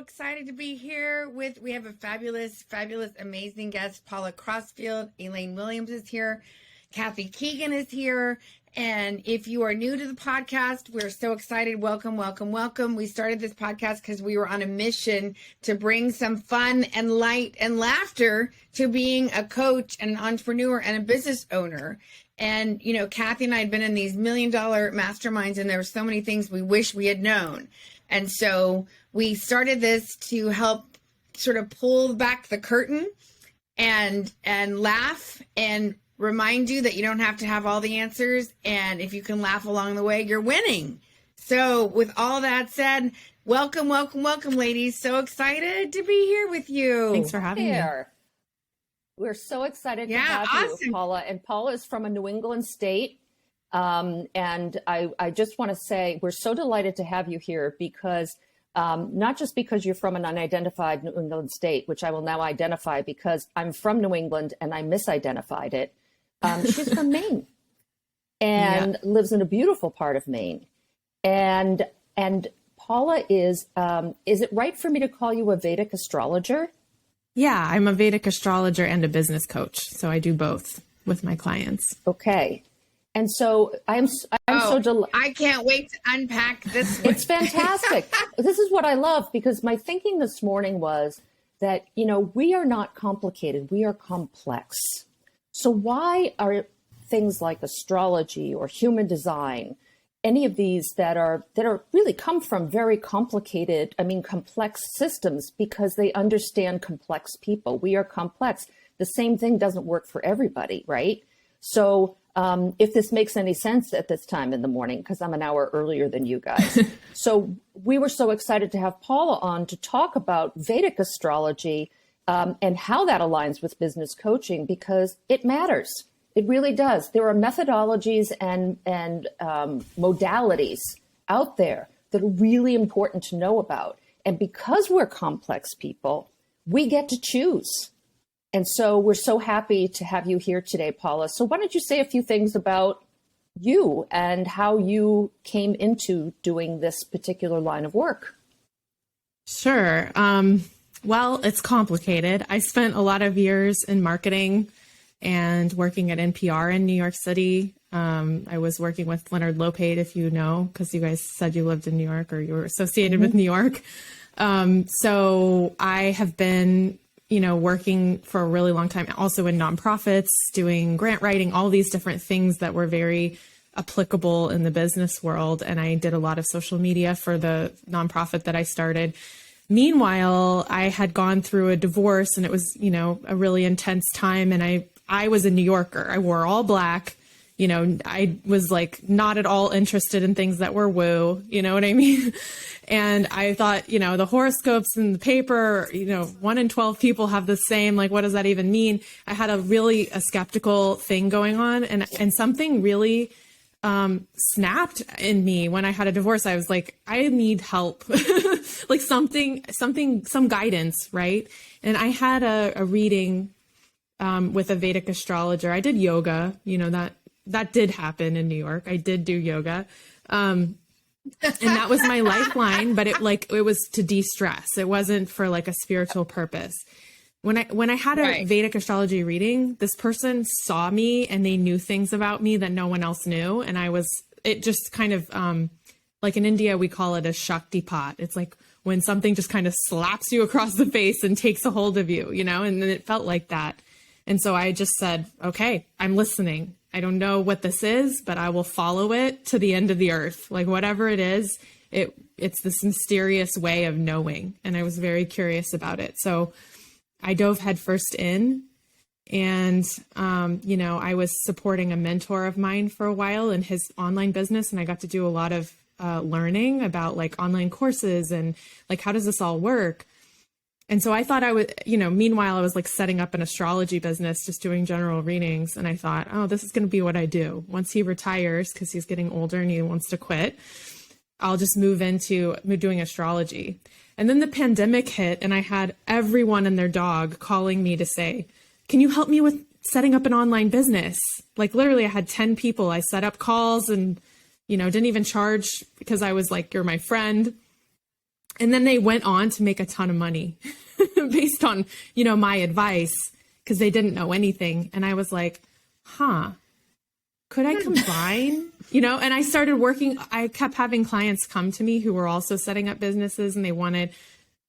excited to be here we have a fabulous, amazing guest. Paula Crossfield, Elaine Williams is here. Kathy Keegan is here. And if you are new to the podcast, we're so excited. Welcome. We started this podcast because we were on a mission to bring some fun and light and laughter to being a coach and an entrepreneur and a business owner. And, you know, Kathy and I had been in these $1 million masterminds, and there were so many things we wish we had known. And so we started this to help sort of pull back the curtain and laugh and remind you that you don't have to have all the answers. And if you can laugh along the way, you're winning. So with all that said, welcome, ladies. So excited to be here with you. Thanks for having me. We're so excited to have you, Paula. And Paula is from a New England state. And I just want to say we're so delighted to have you here because not just because you're from an unidentified New England state, which I will now identify because I'm from New England and I misidentified it. She's from Maine and lives in a beautiful part of Maine. And Paula is it right for me to call you a Vedic astrologer? Yeah, I'm a Vedic astrologer and a business coach. So I do both with my clients. Okay. And so I'm so delighted. I can't wait to unpack this one. It's fantastic. This is what I love because my thinking this morning was that, you know, we are not complicated. We are complex. So why are things like astrology or human design, any of these that are really come from very complicated, complex systems because they understand complex people. We are complex. The same thing doesn't work for everybody, right? So if this makes any sense at this time in the morning, because I'm an hour earlier than you guys. So we were so excited to have Paula on to talk about Vedic astrology and how that aligns with business coaching, because it matters. It really does. There are methodologies and modalities out there that are really important to know about. And because we're complex people, we get to choose. And so we're so happy to have you here today, Paula. So why don't you say a few things about you and how you came into doing this particular line of work? Sure. Well, it's complicated. I spent a lot of years in marketing and working at NPR in New York City. I was working with Leonard Lopate, if you know, because you guys said you lived in New York or you were associated with New York. So I have been working for a really long time, also in nonprofits, doing grant writing, all these different things that were very applicable in the business world. And I did a lot of social media for the nonprofit that I started. Meanwhile, I had gone through a divorce and it was, a really intense time. And I was a New Yorker. I wore all black. I was like not at all interested in things that were woo, you know what I mean? And I thought, the horoscopes in the paper, 1 in 12 people have the same, like, what does that even mean? I had a skeptical thing going on and something really snapped in me when I had a divorce. I was like, I need help, like some guidance. Right. And I had a reading with a Vedic astrologer. I did yoga, that did happen in New York. I did do yoga. And that was my lifeline, but it was to de-stress. It wasn't for like a spiritual purpose. When I had a Vedic astrology reading, this person saw me and they knew things about me that no one else knew. And it just kind of, like in India, we call it a Shaktipat. It's like when something just kind of slaps you across the face and takes a hold of you, and then it felt like that. And so I just said, okay, I'm listening. I don't know what this is, but I will follow it to the end of the earth. Like whatever it is, it's this mysterious way of knowing. And I was very curious about it. So I dove headfirst in and, I was supporting a mentor of mine for a while in his online business. And I got to do a lot of learning about like online courses and like, how does this all work? And so I thought I would, meanwhile, I was like setting up an astrology business, just doing general readings. And I thought, oh, this is going to be what I do. Once he retires, because he's getting older and he wants to quit, I'll just move into doing astrology. And then the pandemic hit and I had everyone and their dog calling me to say, can you help me with setting up an online business? Like literally I had 10 people. I set up calls and, didn't even charge because I was like, you're my friend. And then they went on to make a ton of money based on, my advice, because they didn't know anything. And I was like, could I combine, and I started working. I kept having clients come to me who were also setting up businesses, and they wanted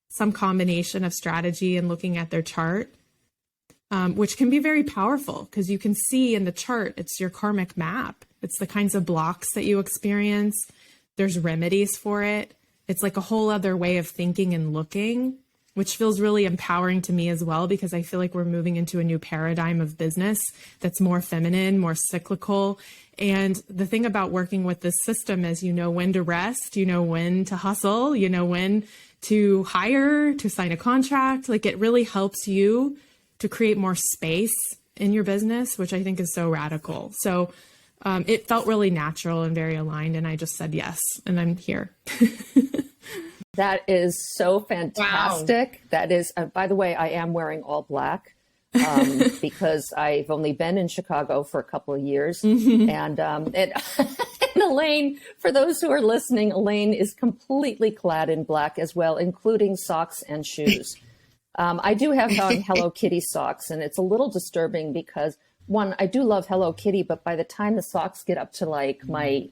some combination of strategy and looking at their chart, which can be very powerful because you can see in the chart, it's your karmic map. It's the kinds of blocks that you experience. There's remedies for it. It's like a whole other way of thinking and looking, which feels really empowering to me as well, because I feel like we're moving into a new paradigm of business that's more feminine, more cyclical. And the thing about working with this system is, when to rest, when to hustle, when to hire, to sign a contract. Like, it really helps you to create more space in your business, which I think is so radical. So it felt really natural and very aligned. And I just said yes, and I'm here. That is so fantastic. Wow. That is, by the way, I am wearing all black because I've only been in Chicago for a couple of years. And Elaine, for those who are listening, Elaine is completely clad in black as well, including socks and shoes. I do have on Hello Kitty socks, and it's a little disturbing because, one, I do love Hello Kitty, but by the time the socks get up to like my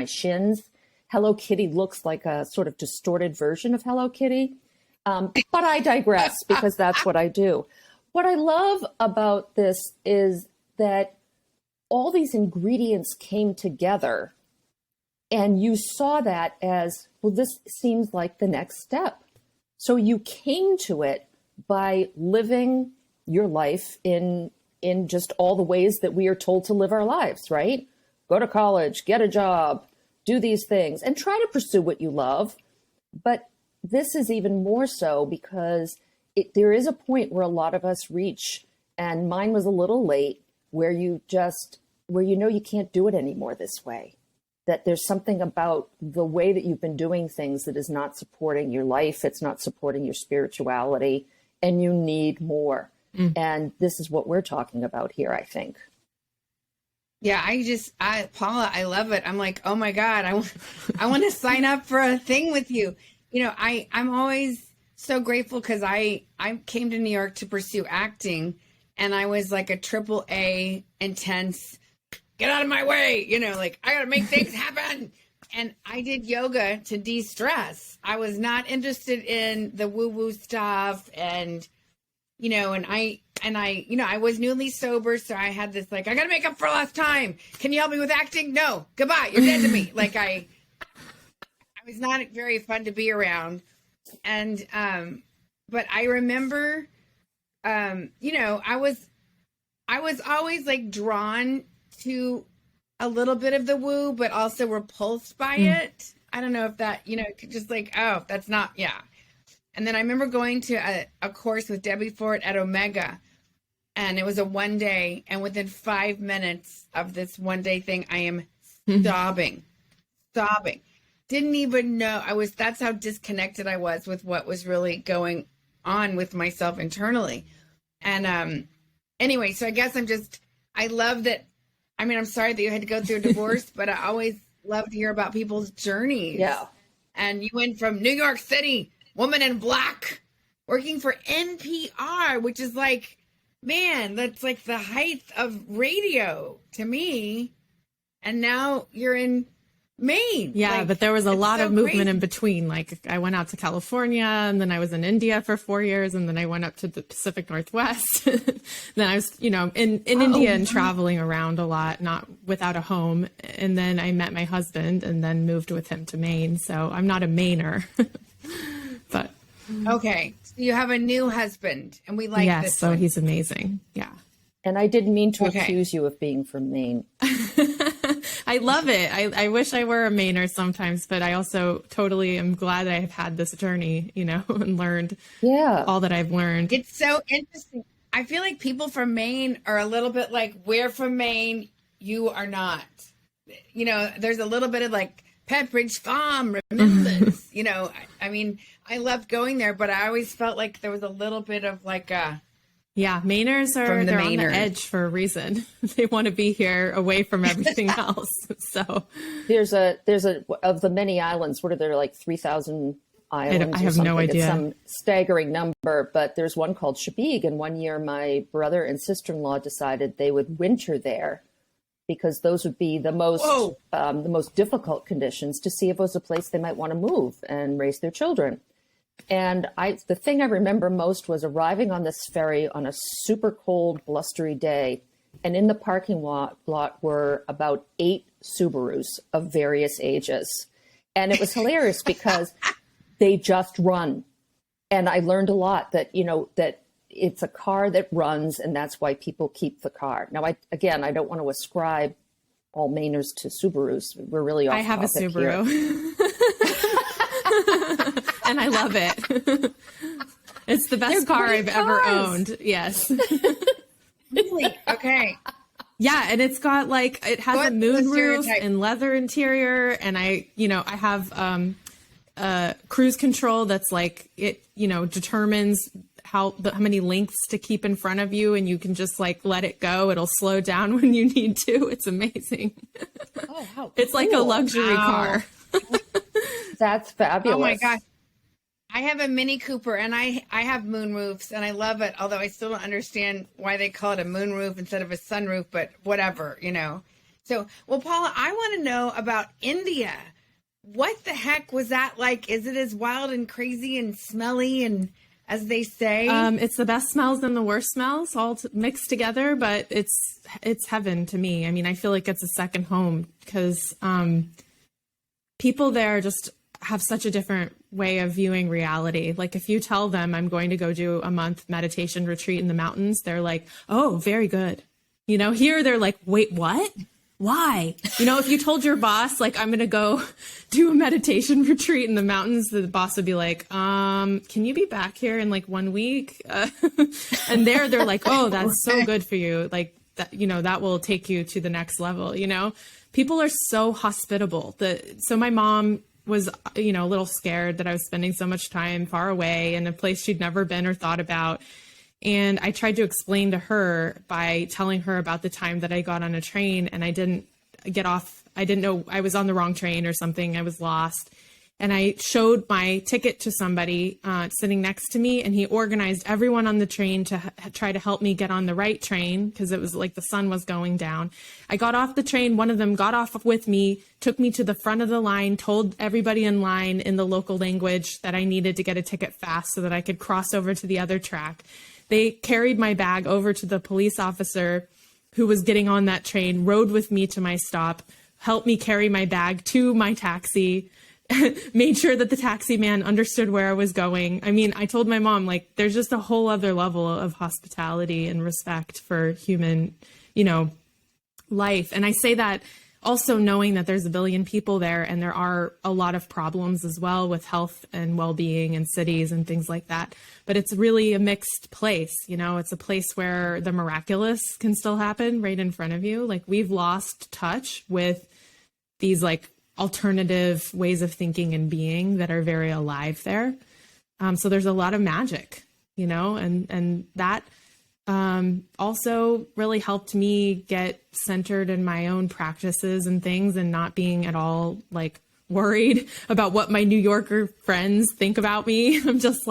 shins, Hello Kitty looks like a sort of distorted version of Hello Kitty. But I digress because that's what I do. What I love about this is that all these ingredients came together and you saw that as, well, this seems like the next step. So you came to it by living your life in just all the ways that we are told to live our lives, right? Go to college, get a job, do these things, and try to pursue what you love. But this is even more so because there is a point where a lot of us reach, and mine was a little late, where you know you can't do it anymore this way. That there's something about the way that you've been doing things that is not supporting your life. It's not supporting your spirituality, and you need more. And this is what we're talking about here, I think. Yeah, Paula, I love it. I'm like, oh my God, I want to sign up for a thing with you. I'm always so grateful because I came to New York to pursue acting, and I was like a AAA intense, get out of my way, like I got to make things happen. And I did yoga to de-stress. I was not interested in the woo-woo stuff, and I was newly sober, so I had this like, I got to make up for lost time. Can you help me with acting? No, goodbye. You're dead to me. Like I was not very fun to be around. And, but I remember, I was always like drawn to a little bit of the woo, but also repulsed by it. I don't know if that, just like, oh, that's not, yeah. And then I remember going to a course with Debbie Ford at Omega, and it was a one day, and within 5 minutes of this one day thing, I am sobbing. Didn't even know that's how disconnected I was with what was really going on with myself internally. And anyway, so I guess I love that. I mean, I'm sorry that you had to go through a divorce, but I always love to hear about people's journeys. Yeah. And you went from New York City, woman in black, working for NPR, which is like, man, that's like the height of radio to me. And now you're in Maine. Yeah, like, but there was a lot of movement crazy. In between. Like I went out to California, and then I was in India for 4 years, and then I went up to the Pacific Northwest. Then I was, in India and traveling around a lot, not without a home. And then I met my husband and then moved with him to Maine. So I'm not a Mainer, but. Okay. So you have a new husband, and we like yes, this. So one. he's amazing. Yeah. And I didn't mean to accuse you of being from Maine. I love it. I wish I were a Mainer sometimes, but I also totally am glad that I've had this journey, and learned all that I've learned. It's so interesting. I feel like people from Maine are a little bit like, we're from Maine, you are not. There's a little bit of like Pepperidge Farm remembrance. I mean, I loved going there, but I always felt like there was a little bit of like a... Yeah, Mainers they're on the edge for a reason. They want to be here away from everything else. So there's of the many islands, what are there, like 3,000 islands. I have no idea. It's some staggering number, but there's one called Shabig. And one year my brother and sister-in-law decided they would winter there because those would be the most difficult conditions to see if it was a place they might want to move and raise their children. And the thing I remember most was arriving on this ferry on a super cold, blustery day. And in the parking lot were about 8 Subarus of various ages. And it was hilarious because they just run. And I learned a lot that it's a car that runs, and that's why people keep the car. Now, I don't want to ascribe all Mainers to Subarus. We're really off I have a Subaru. And I love it. It's the best car I've ever owned. Yes. Really? Okay. Yeah, and it's got it has a moonroof and leather interior, and I have cruise control that's determines how many lengths to keep in front of you, and you can just let it go. It'll slow down when you need to. It's amazing. Oh, how cool. It's like a luxury car. That's fabulous. Oh my gosh. I have a Mini Cooper, and I have moonroofs, and I love it, although I still don't understand why they call it a moonroof instead of a sunroof, but whatever, So, well, Paula, I want to know about India. What the heck was that like? Is it as wild and crazy and smelly and as they say? It's the best smells and the worst smells all mixed together, but it's heaven to me. I mean, I feel like it's a second home because people there just have such a different way of viewing reality. Like if you tell them I'm going to go do a month meditation retreat in the mountains, they're like, oh, very good. Here they're like, wait, what? Why? If you told your boss, I'm going to go do a meditation retreat in the mountains, the boss would be like, can you be back here in 1 week? And they're like, oh, that's so good for you. That will take you to the next level. People are so hospitable. So my mom was, a little scared that I was spending so much time far away in a place she'd never been or thought about. And I tried to explain to her by telling her about the time that I got on a train and I didn't get off. I didn't know I was on the wrong train or something. I was lost. And I showed my ticket to somebody sitting next to me, and he organized everyone on the train to try to help me get on the right train because it was the sun was going down. I got off the train. One of them got off with me, took me to the front of the line, told everybody in line in the local language that I needed to get a ticket fast so that I could cross over to the other track. They carried my bag over to the police officer who was getting on that train, rode with me to my stop, helped me carry my bag to my taxi, made sure that the taxi man understood where I was going. I mean, I told my mom, there's just a whole other level of hospitality and respect for human, life. And I say that also knowing that there's a billion people there, and there are a lot of problems as well with health and well-being in cities and things like that. But it's really a mixed place. It's a place where the miraculous can still happen right in front of you. We've lost touch with these alternative ways of thinking and being that are very alive there. So there's a lot of magic, and that also really helped me get centered in my own practices and things and not being at all worried about what my New Yorker friends think about me. I'm just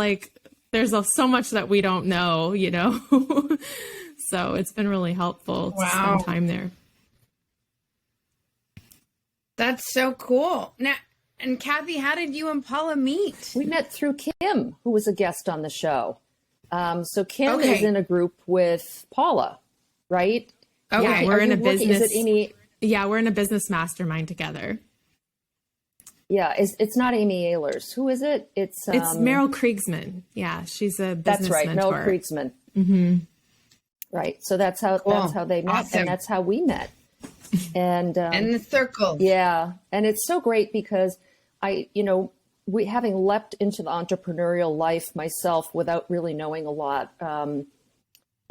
there's so much that we don't know, so it's been really helpful to spend time there. That's so cool. Now, and Kathy, how did you and Paula meet? We met through Kim, who was a guest on the show. So Kim is in a group with Paula, right? Okay. Yeah, we're in a business. We're in a business mastermind together. Yeah, it's not Amy Ehlers. Who is it? It's Meryl Kriegsman. Yeah, she's a business That's right, mentor. Meryl Kriegsman. Mm-hmm. Right. So that's how they met, and that's how we met. And the circle. Yeah, and it's so great because we having leapt into the entrepreneurial life myself without really knowing a lot. I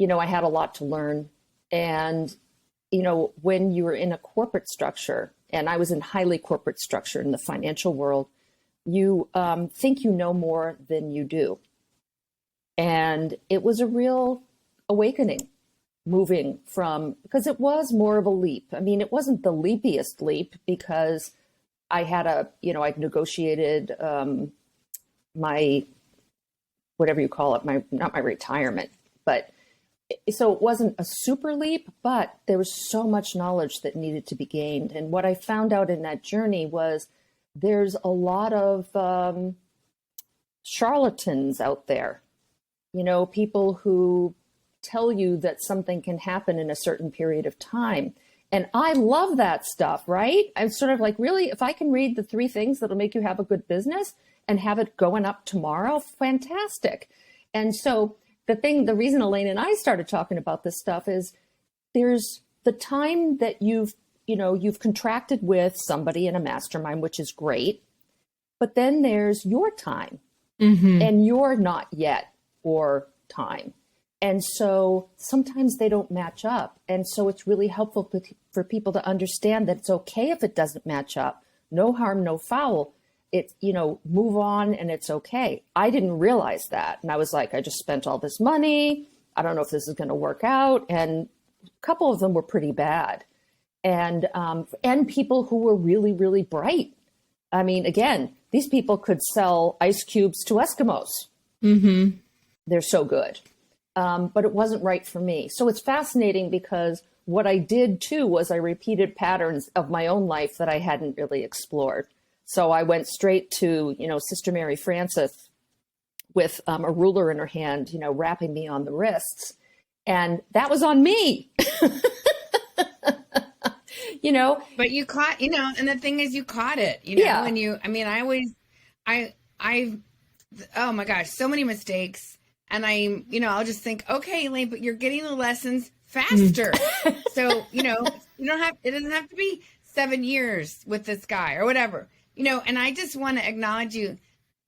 had a lot to learn, and when you were in a corporate structure, and I was in highly corporate structure in the financial world, you think you know more than you do, and it was a real awakening. Moving from, because it was more of a leap. I mean, it wasn't the leapiest leap because I had I'd negotiated my whatever you call it, not my retirement, but so it wasn't a super leap, but there was so much knowledge that needed to be gained. And what I found out in that journey was there's a lot of charlatans out there, people who tell you that something can happen in a certain period of time. And I love that stuff, right? I'm sort of like, really, if I can read the 3 things that'll make you have a good business and have it going up tomorrow, fantastic. And so the reason Elaine and I started talking about this stuff is there's the time that you've contracted with somebody in a mastermind, which is great. But then there's your time and your not yet or time. And so sometimes they don't match up. And so it's really helpful for people to understand that it's okay if it doesn't match up. No harm, no foul. It's, move on and it's okay. I didn't realize that. And I was like, I just spent all this money. I don't know if this is going to work out. And a couple of them were pretty bad. And people who were really, really bright. I mean, again, these people could sell ice cubes to Eskimos. Mm-hmm. They're so good. But it wasn't right for me. So it's fascinating because what I did too was I repeated patterns of my own life that I hadn't really explored. So I went straight to, Sister Mary Frances with a ruler in her hand, wrapping me on the wrists. And that was on me. But you caught, and the thing is you caught it, Yeah. And oh my gosh, so many mistakes. And I'll just think, okay, Elaine, but you're getting the lessons faster. So, it doesn't have to be 7 years with this guy or whatever, and I just want to acknowledge you,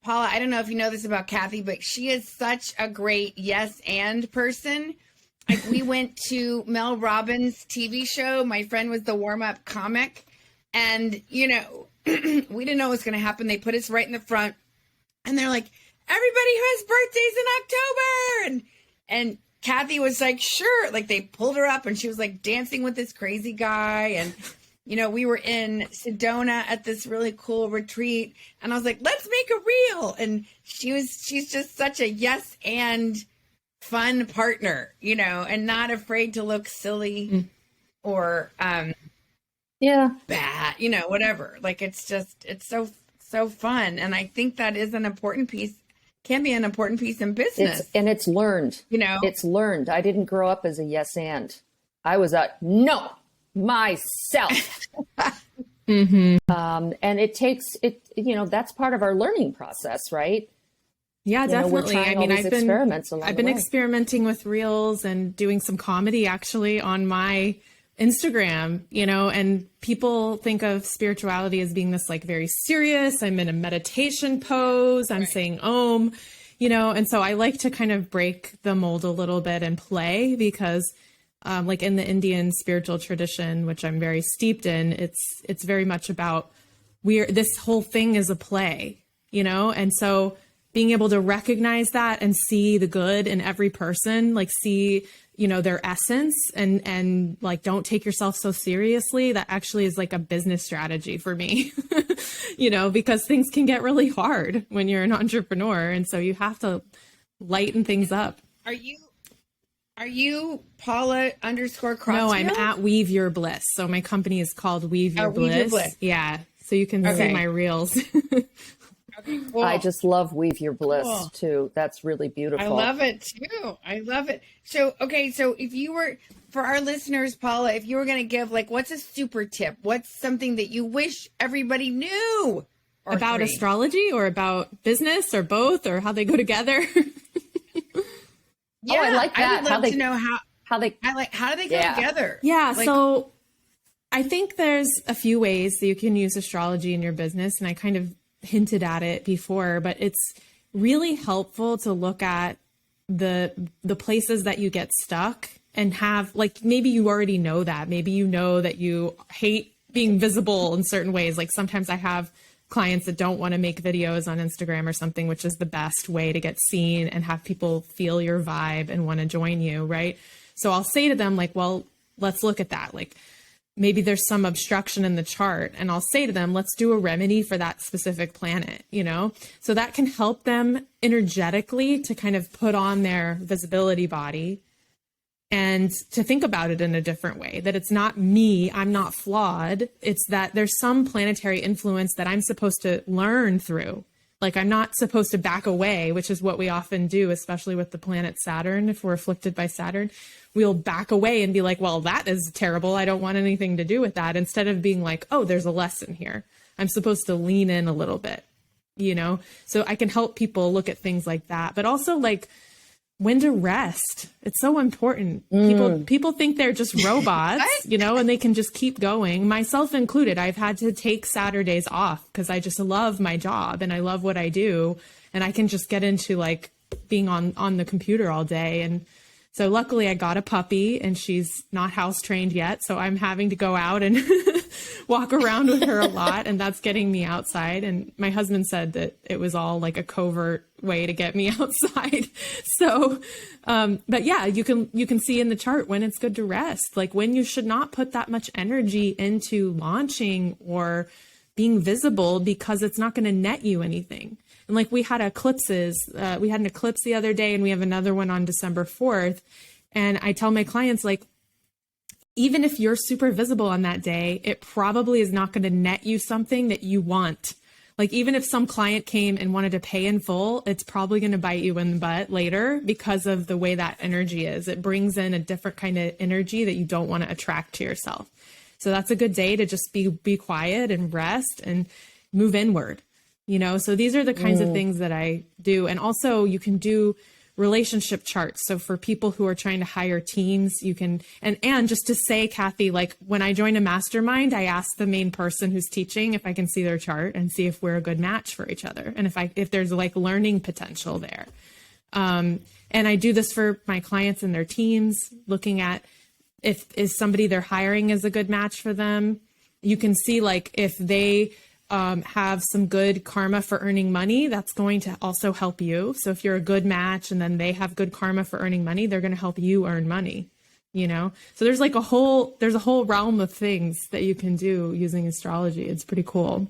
Paula. I don't know if you know this about Kathy, but she is such a great yes and person. Like we went to Mel Robbins' TV show. My friend was the warm-up comic. And, we didn't know what was going to happen. They put us right in the front and they're like, everybody who has birthdays in October. And Kathy was like, sure. Like they pulled her up and she was like dancing with this crazy guy. And, we were in Sedona at this really cool retreat. And I was like, let's make a reel. And she's just such a yes and fun partner, and not afraid to look silly or bad, whatever. Like it's so fun. And I think that is an important piece. Can be an important piece in business. It's learned. It's learned. I didn't grow up as a yes and. I was a no myself. And it takes it. That's part of our learning process, right? Yeah, definitely. I mean, I've been experimenting with reels and doing some comedy actually on my Instagram, and people think of spirituality as being this like very serious. I'm in a meditation pose. I'm saying Om, and so I like to kind of break the mold a little bit and play because like in the Indian spiritual tradition, which I'm very steeped in, it's very much about this whole thing is a play, and so being able to recognize that and see the good in every person, like see, their essence and like, don't take yourself so seriously. That actually is like a business strategy for me, because things can get really hard when you're an entrepreneur. And so you have to lighten things up. Are you Paula _Crossfield? No, I'm at Weave Your Bliss. So my company is called Weave Your Bliss. Weave Your Bliss. Yeah. So you can see my reels. Okay, cool. I just love Weave Your Bliss too. That's really beautiful. I love it too. I love it. So, okay. So if you were, for our listeners, Paula, if you were going to give like, what's a super tip? What's something that you wish everybody knew? About astrology or about business or both or how they go together? Yeah, I like that. I would love to know how do they go together? Yeah. So I think there's a few ways that you can use astrology in your business. And I kind of hinted at it before, but it's really helpful to look at the places that you get stuck and have, like, maybe you already know that. Maybe you know that you hate being visible in certain ways. Like sometimes I have clients that don't want to make videos on Instagram or something, which is the best way to get seen and have people feel your vibe and want to join you. Right. So I'll say to them like, well, let's look at that. Like, maybe there's some obstruction in the chart, and I'll say to them, let's do a remedy for that specific planet, you know? So that can help them energetically to kind of put on their visibility body and to think about it in a different way, that it's not me, I'm not flawed. It's that there's some planetary influence that I'm supposed to learn through. Like, I'm not supposed to back away, which is what we often do, especially with the planet Saturn. If we're afflicted by Saturn, we'll back away and be like, well, that is terrible. I don't want anything to do with that. Instead of being like, oh, there's a lesson here. I'm supposed to lean in a little bit, you know? So I can help people look at things like that, but also like when to rest. It's so important. People think they're just robots, you know, and they can just keep going, myself included. I've had to take Saturdays off because I just love my job and I love what I do. And I can just get into like being on the computer all day. And so luckily I got a puppy and she's not house trained yet. So I'm having to go out and walk around with her a lot, and that's getting me outside. And my husband said that it was all like a covert way to get me outside. So, but yeah, you can see in the chart when it's good to rest, like when you should not put that much energy into launching or being visible because it's not going to net you anything. And like we had eclipses, we had an eclipse the other day and we have another one on December 4th. And I tell my clients, like, even if you're super visible on that day, it probably is not going to net you something that you want. Like, even if some client came and wanted to pay in full, it's probably going to bite you in the butt later because of the way that energy is. It brings in a different kind of energy that you don't want to attract to yourself. So that's a good day to just be quiet and rest and move inward, you know? So these are the kinds of things that I do. And also you can do relationship charts. So for people who are trying to hire teams, you can, and just to say, Kathy, like when I join a mastermind, I ask the main person who's teaching if I can see their chart and see if we're a good match for each other. And if there's like learning potential there. And I do this for my clients and their teams, looking at if is somebody they're hiring is a good match for them. You can see like if they have some good karma for earning money, that's going to also help you. So if you're a good match and then they have good karma for earning money, they're going to help you earn money, you know? So there's like a whole realm of things that you can do using astrology. It's pretty cool.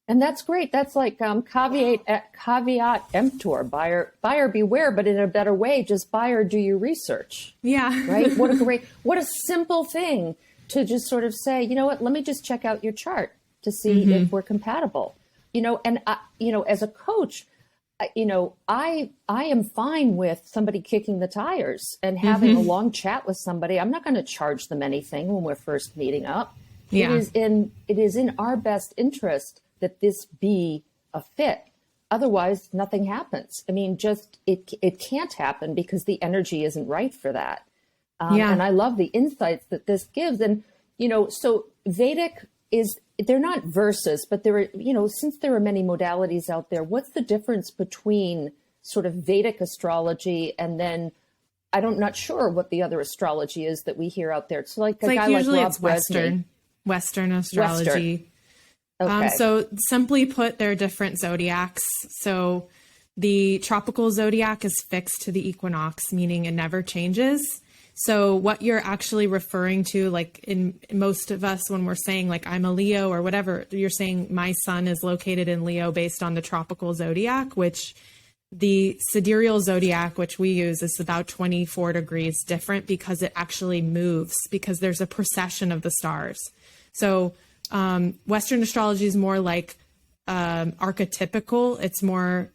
And that's great. That's like caveat emptor, buyer beware, but in a better way, just buyer do your research. Yeah. Right? What a simple thing to just sort of say, you know what, let me just check out your chart to see if we're compatible, you know, and, you know, as a coach, you know, I am fine with somebody kicking the tires and having a long chat with somebody. I'm not going to charge them anything when we're first meeting up. Yeah. It is in our best interest that this be a fit. Otherwise, nothing happens. I mean, it can't happen because the energy isn't right for that. And I love the insights that this gives. And, you know, so Vedic they're not verses, but there are, you know, since there are many modalities out there, what's the difference between sort of Vedic astrology and then not sure what the other astrology is that we hear out there. So like a guy like Rob Bresney. Western astrology. Okay. So simply put, there are different zodiacs. So the tropical zodiac is fixed to the equinox, meaning it never changes. So what you're actually referring to, like in most of us, when we're saying like, I'm a Leo or whatever, you're saying my sun is located in Leo based on the tropical zodiac, which the sidereal zodiac, which we use, is about 24 degrees different because it actually moves because there's a precession of the stars. So Western astrology is more like archetypical. It's more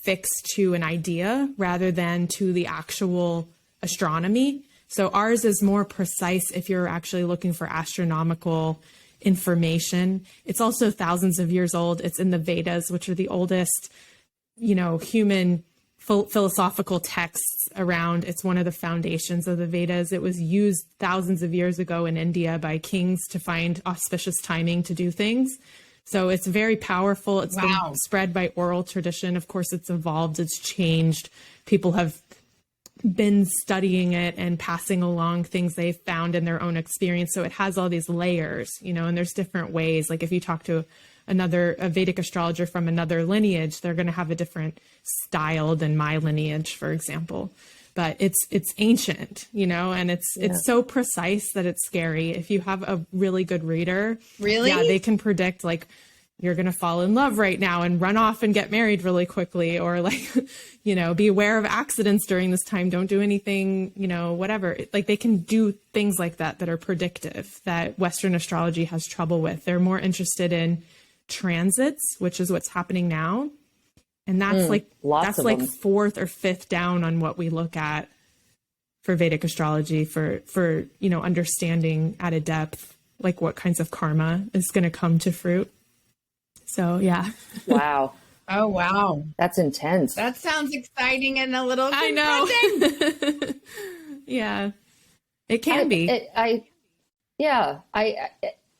fixed to an idea rather than to the actual astronomy. So ours is more precise if you're actually looking for astronomical information. It's also thousands of years old. It's in the Vedas, which are the oldest, you know, human philosophical texts around. It's one of the foundations of the Vedas. It was used thousands of years ago in India by kings to find auspicious timing to do things. So it's very powerful. It's been spread by oral tradition. Of course, it's evolved. It's changed. People have been studying it and passing along things they've found in their own experience. So it has all these layers, you know, and there's different ways. Like if you talk to a Vedic astrologer from another lineage, they're going to have a different style than my lineage, for example. but it's ancient, and it's so precise that it's scary. If you have a really good reader, Really? yeah, they can predict like you're going to fall in love right now and run off and get married really quickly, or like, be aware of accidents during this time. Don't do anything, whatever. Like they can do things like that are predictive that Western astrology has trouble with. They're more interested in transits, which is what's happening now. And that's like fourth or fifth down on what we look at for Vedic astrology for understanding at a depth, like what kinds of karma is going to come to fruit. So, yeah. Wow. Oh, wow. That's intense. That sounds exciting and a little I know. Yeah, it can be.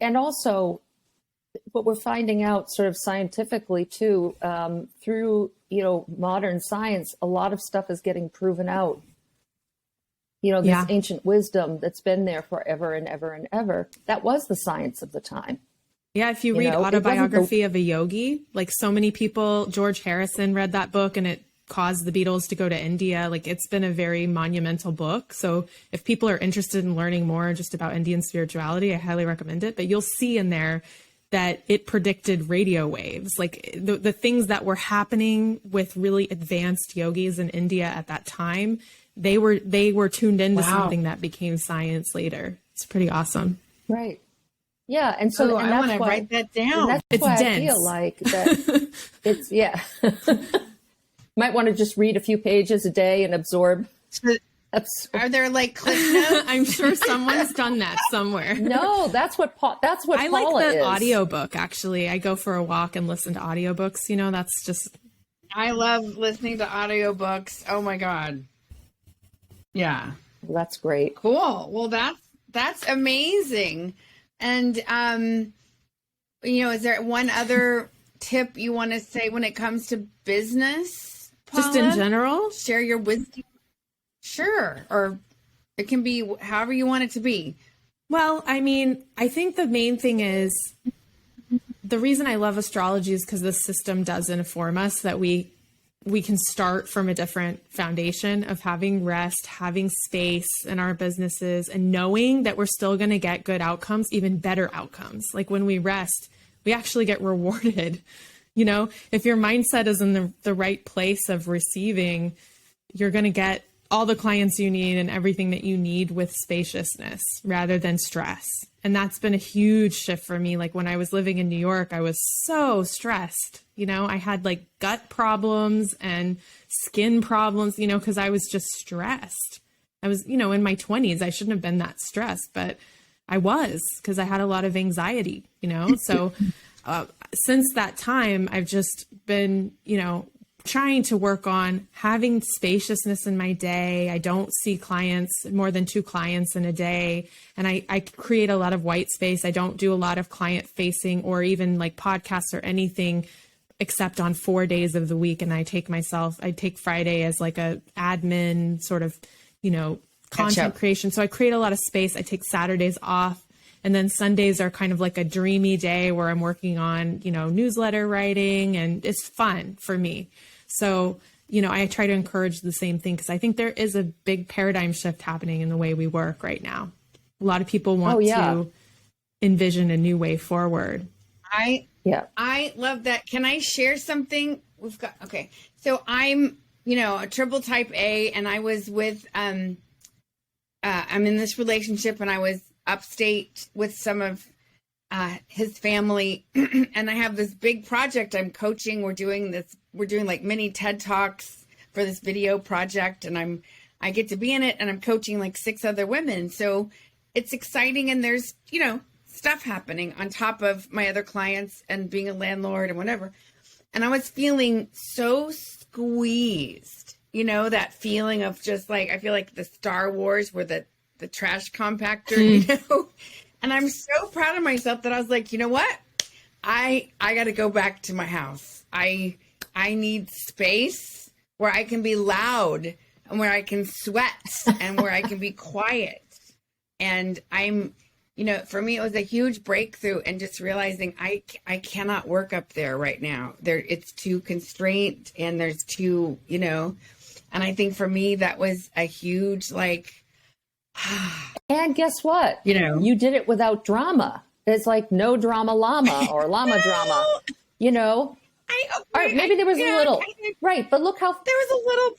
And also what we're finding out sort of scientifically too, through, modern science, a lot of stuff is getting proven out. This ancient wisdom that's been there forever and ever and ever, that was the science of the time. Yeah, if you read Autobiography of a Yogi, like so many people, George Harrison read that book and it caused the Beatles to go to India. Like it's been a very monumental book. So if people are interested in learning more just about Indian spirituality, I highly recommend it. But you'll see in there that it predicted radio waves, like the things that were happening with really advanced yogis in India at that time. They were tuned into something that became science later. It's pretty awesome. Right. Yeah, and so I want to write that down. That's why dense. I feel like that it's might want to just read a few pages a day and absorb. Are there like clip notes? I'm sure someone's done that somewhere. No, that's what I Paula like the is. audiobook. Actually, I go for a walk and listen to audiobooks. That's just. I love listening to audiobooks. Oh my God. Yeah, that's great. Cool. Well, that's amazing. And, is there one other tip you want to say when it comes to business, Paula? Just in general? Share your wisdom. Sure. Or it can be however you want it to be. Well, I mean, I think the main thing is the reason I love astrology is because the system does inform us that we can start from a different foundation of having rest, having space in our businesses, and knowing that we're still going to get good outcomes, even better outcomes. Like when we rest, we actually get rewarded. If your mindset is in the right place of receiving, you're going to get all the clients you need and everything that you need with spaciousness rather than stress. And that's been a huge shift for me. Like when I was living in New York, I was so stressed. I had like gut problems and skin problems, because I was just stressed. I was, in my 20s, I shouldn't have been that stressed, but I was because I had a lot of anxiety, So since that time, I've just been, trying to work on having spaciousness in my day. I don't see more than 2 clients in a day. And I create a lot of white space. I don't do a lot of client facing or even like podcasts or anything except on 4 days of the week. And I take Friday as like a admin sort of, content creation. So I create a lot of space. I take Saturdays off. And then Sundays are kind of like a dreamy day where I'm working on, newsletter writing, and it's fun for me. So, I try to encourage the same thing because I think there is a big paradigm shift happening in the way we work right now. A lot of people want to envision a new way forward. I love that. Can I share something? So I'm, a triple type A, and I was with, I'm in this relationship, and I was upstate with some of his family, and I have this big project I'm coaching. We're doing like mini TED Talks for this video project, and I get to be in it, and I'm coaching like 6 other women. So it's exciting, and there's, stuff happening on top of my other clients and being a landlord and whatever. And I was feeling so squeezed, that feeling of just like, I feel like the Star Wars where the trash compactor, and I'm so proud of myself that I was like, you know what? I got to go back to my house. I need space where I can be loud and where I can sweat and where I can be quiet. And I'm, for me, it was a huge breakthrough, and just realizing I cannot work up there right now. It's too constrained, and there's too, and And I think for me, that was a huge, And guess what? You did it without drama. It's like no drama llama or llama drama, Or maybe there was a little, right. But look how there was a little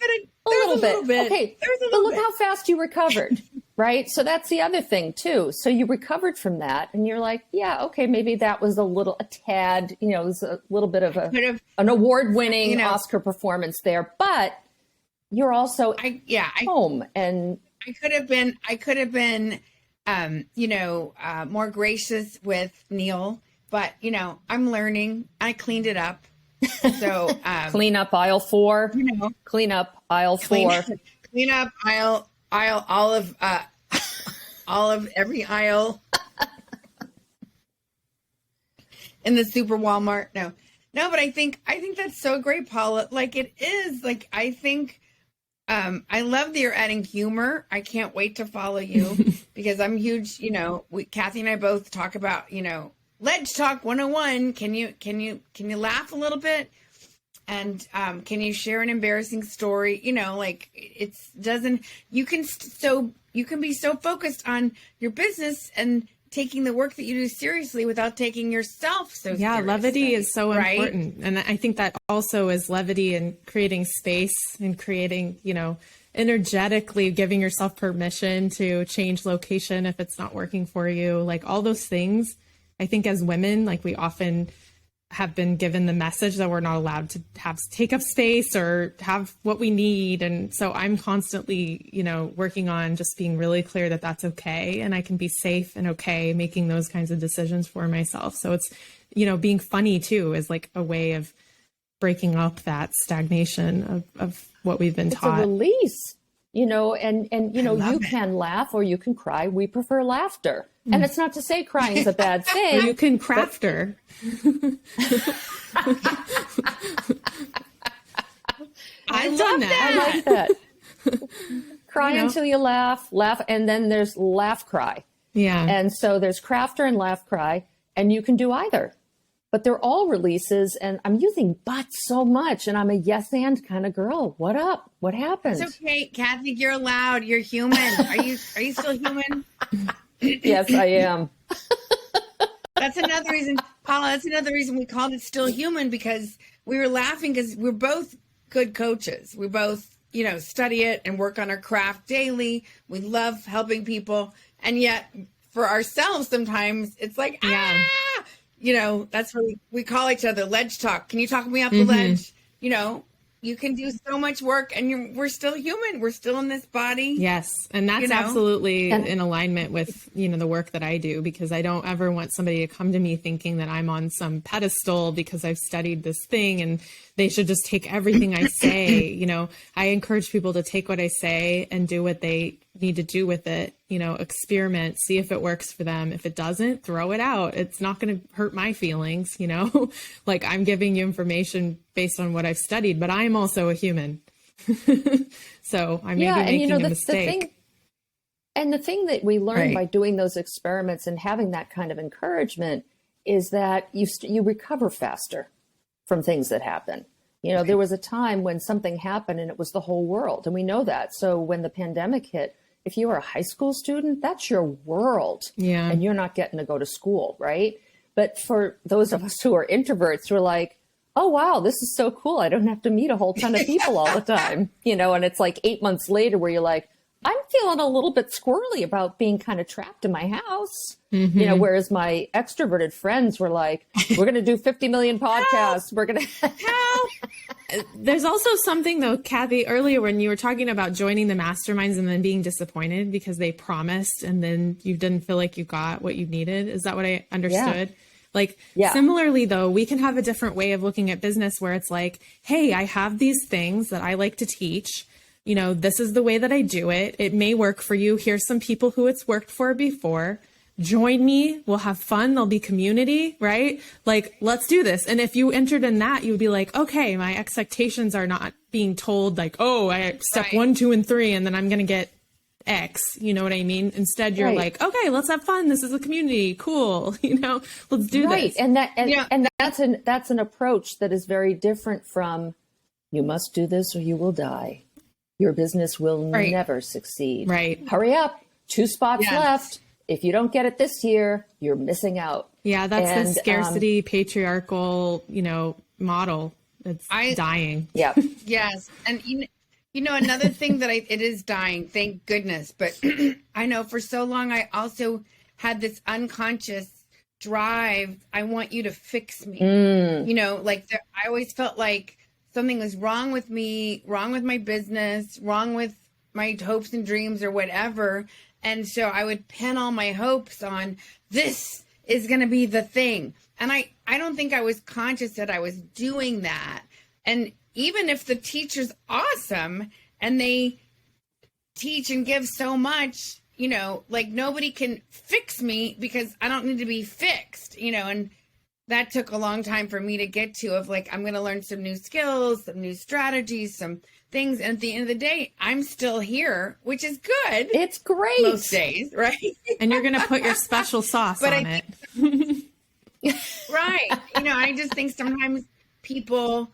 bit. Okay. But look how fast you recovered, right? So that's the other thing too. So you recovered from that and you're like, yeah, okay, maybe that was a tad, it was a little bit of an award-winning Oscar performance there, but you're also home and I could have been, more gracious with Neil, but I'm learning. I cleaned it up. So clean up aisle 4. Clean up aisle 4. Clean up aisle all of every aisle in the super Walmart. No, but I think that's so great, Paula. It is I think. I love that you're adding humor. I can't wait to follow you because I'm huge. Kathy and I both talk about, Ledge Talk 101. Can you laugh a little bit? And can you share an embarrassing story? You can be so focused on your business and taking the work that you do seriously without taking yourself so seriously. Yeah, levity is so right? important. And I think that also is levity and creating space and creating, energetically giving yourself permission to change location if it's not working for you. All those things. I think as women, we often have been given the message that we're not allowed to take up space or have what we need. And so I'm constantly, working on just being really clear that that's okay. And I can be safe and okay making those kinds of decisions for myself. So it's, being funny too is a way of breaking up that stagnation of what we've been taught. It's a release, and you can laugh or you can cry. We prefer laughter. And it's not to say crying is a bad thing. You can crafter. I love that. I like that. Cry until you laugh, and then there's laugh cry. Yeah. And so there's crafter and laugh cry, and you can do either. But they're all releases, and I'm using but so much, and I'm a yes and kind of girl. What up? What happened? It's okay, Kathy. You're allowed. You're human. Are you still human? Yes, I am. That's another reason, Paula, that's another reason we called it Still Human, because we were laughing because we're both good coaches. We both, study it and work on our craft daily. We love helping people. And yet for ourselves, sometimes it's that's what we call each other ledge talk. Can you talk me off the ledge? You can do so much work and we're still human. We're still in this body. Yes. And that's absolutely in alignment with, the work that I do, because I don't ever want somebody to come to me thinking that I'm on some pedestal because I've studied this thing and they should just take everything I say. I encourage people to take what I say and do what they need to do with it, experiment, see if it works for them. If it doesn't, throw it out. It's not going to hurt my feelings, I'm giving you information based on what I've studied, but I'm also a human. So I may be making a mistake. The thing that we learn by doing those experiments and having that kind of encouragement is that you recover faster from things that happen. There was a time when something happened and it was the whole world, and we know that. So when the pandemic hit, if you were a high school student, that's your world. Yeah. And you're not getting to go to school, right? But for those of us who are introverts, we're like, oh, wow, this is so cool. I don't have to meet a whole ton of people all the time, and it's 8 months later where you're like, I'm feeling a little bit squirrely about being kind of trapped in my house, whereas my extroverted friends were like, we're going to do 50 million podcasts. We're going to help. There's also something though, Kathy, earlier when you were talking about joining the masterminds and then being disappointed because they promised and then you didn't feel like you got what you needed. Is that what I understood? Similarly though, we can have a different way of looking at business where it's like, hey, I have these things that I like to teach. This is the way that I do it. It may work for you. Here's some people who it's worked for before. Join me. We'll have fun. There'll be community, right? Let's do this. And if you entered in that, you would be like, okay, my expectations are not being told I step 1, 2, and 3, and then I'm going to get X. You know what I mean? Instead, you're like, okay, let's have fun. This is a community. Cool. Let's do this. And that's an approach that is very different from you must do this or you will die. your business will Right. never succeed. Right. Hurry up. 2 spots Yes. left. If you don't get it this year, you're missing out. Yeah, that's And, the scarcity patriarchal, model. It's dying. Yeah. Yes. And another thing that it is dying, thank goodness. But I know for so long, I also had this unconscious drive. I want you to fix me. I always felt like something was wrong with me, wrong with my business, wrong with my hopes and dreams or whatever. And so I would pin all my hopes on this is going to be the thing. And I don't think I was conscious that I was doing that. And even if the teacher's awesome and they teach and give so much, nobody can fix me because I don't need to be fixed, and that took a long time for me to get to of I'm going to learn some new skills, some new strategies, some things. And at the end of the day, I'm still here, which is good. It's great. Most days, right? And you're going to put your special sauce on it. Right. I just think sometimes people,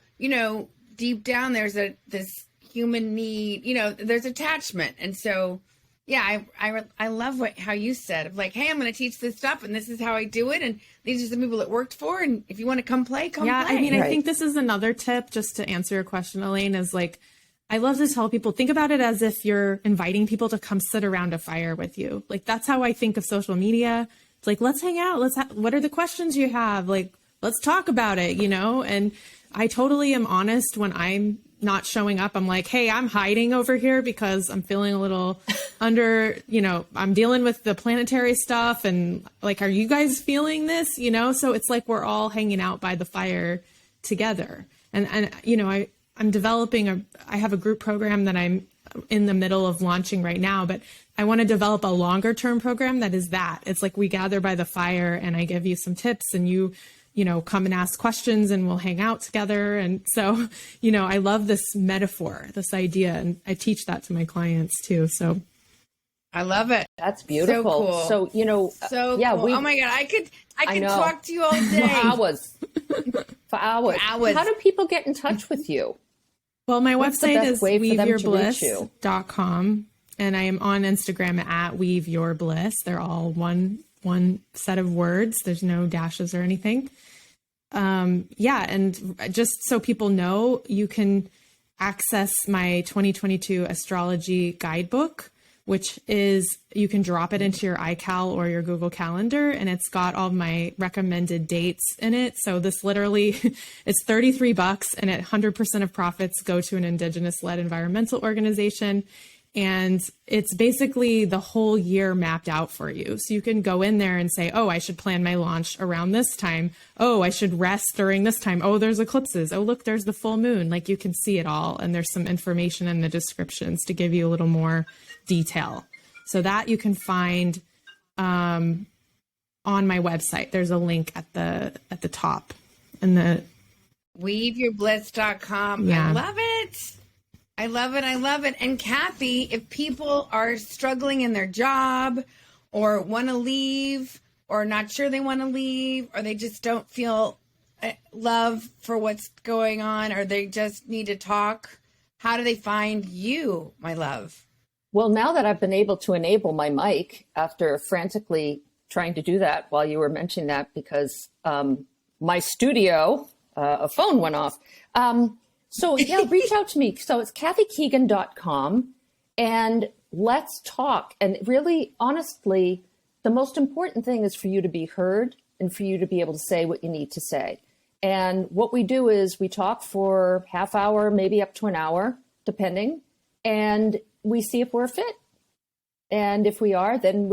deep down there's this human need, there's attachment. And so, yeah, I love how you said of hey, I'm going to teach this stuff and this is how I do it. And these are the people it worked for. And if you want to come play, come play. I mean, I think this is another tip just to answer your question, Elaine, is I love to tell people, think about it as if you're inviting people to come sit around a fire with you. That's how I think of social media. It's let's hang out. What are the questions you have? Let's talk about it, and I totally am honest when I'm not showing up. I'm hey, I'm hiding over here because I'm feeling a little under, I'm dealing with the planetary stuff. And are you guys feeling this? So it's we're all hanging out by the fire together. And I'm developing I have a group program that I'm in the middle of launching right now, but I want to develop a longer term program that is that. It's we gather by the fire and I give you some tips and you come and ask questions and we'll hang out together. And so, I love this metaphor, this idea, and I teach that to my clients too. So I love it. That's beautiful. So cool. So yeah, cool. Oh my God. I could talk to you all day. For hours. How do people get in touch with you? Well, my website is weaveyourbliss.com, and I am on Instagram at weaveyourbliss. They're all one set of words. There's no dashes or anything. And just so people know, you can access my 2022 Astrology Guidebook, which is, you can drop it into your iCal or your Google Calendar, and it's got all my recommended dates in it. So this literally, it's $33, and 100% of profits go to an Indigenous-led environmental organization. And it's basically the whole year mapped out for you. So you can go in there and say, oh, I should plan my launch around this time. Oh, I should rest during this time. Oh, there's eclipses. Oh, look, there's the full moon. You can see it all. And there's some information in the descriptions to give you a little more detail. So that you can find on my website. There's a link at the top in the weaveyourbliss.com. Yeah. I love it. I love it. I love it. And Kathy, if people are struggling in their job or want to leave or not sure they want to leave, or they just don't feel love for what's going on, or they just need to talk, how do they find you, my love? Well, now that I've been able to enable my mic after frantically trying to do that while you were mentioning that, because my studio, a phone went off. So yeah, reach out to me. So it's kathykeegan.com, and let's talk. And really, honestly, the most important thing is for you to be heard and for you to be able to say what you need to say. And what we do is we talk for half hour, maybe up to an hour, depending, and we see if we're a fit. And if we are, then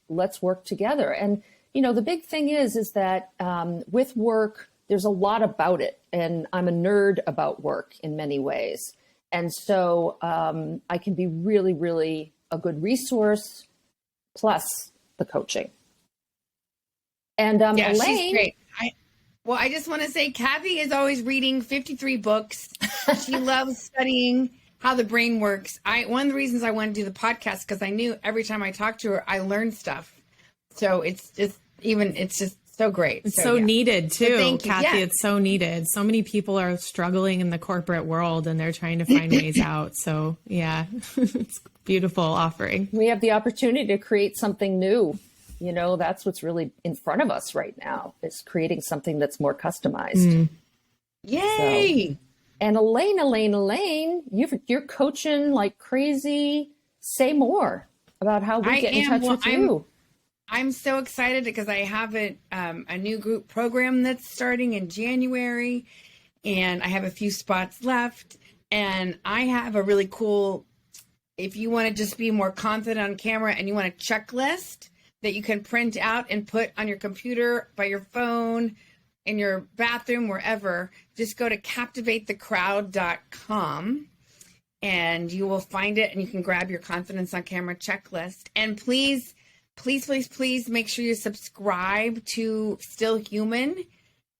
let's work together. And, the big thing is that with work, there's a lot about it. And I'm a nerd about work in many ways. And so I can be really, really a good resource, plus the coaching. And yeah, Elaine, she's great. I just want to say Kathy is always reading 53 books. She loves studying how the brain works. One of the reasons I wanted to do the podcast, because I knew every time I talked to her, I learned stuff. So it's just So great. It's so yeah. needed too, Thank you. Kathy. Yeah. It's so needed. So many people are struggling in the corporate world and they're trying to find ways out. So yeah, it's a beautiful offering. We have the opportunity to create something new. You know, that's what's really in front of us right now, is creating something that's more customized. Yay. So, and Elaine, you're coaching like crazy. Say more about how we get in touch with you. I'm so excited because I have a new group program that's starting in January, and I have a few spots left. And I have a really cool, if you want to just be more confident on camera and you want a checklist that you can print out and put on your computer, by your phone, in your bathroom, wherever, just go to captivatethecrowd.com and you will find it, and you can grab your confidence on camera checklist. And please make sure you subscribe to Still Human.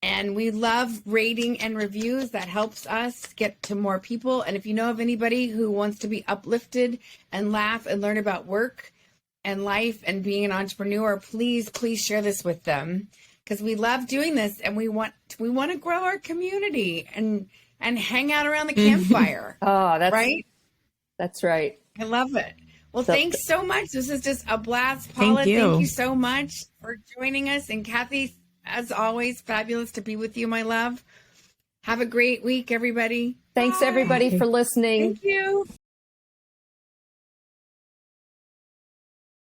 And we love rating and reviews. That helps us get to more people. And if you know of anybody who wants to be uplifted and laugh and learn about work and life and being an entrepreneur, please share this with them, because we love doing this, and we want to grow our community and hang out around the campfire. Oh, that's right. That's right. I love it. Well, So- thanks so much. This is just a blast. Paula, Thank you. thank you so much for joining us. And Kathy, as always, fabulous to be with you, my love. Have a great week, everybody. Thanks Bye. everybody for listening. Thank you.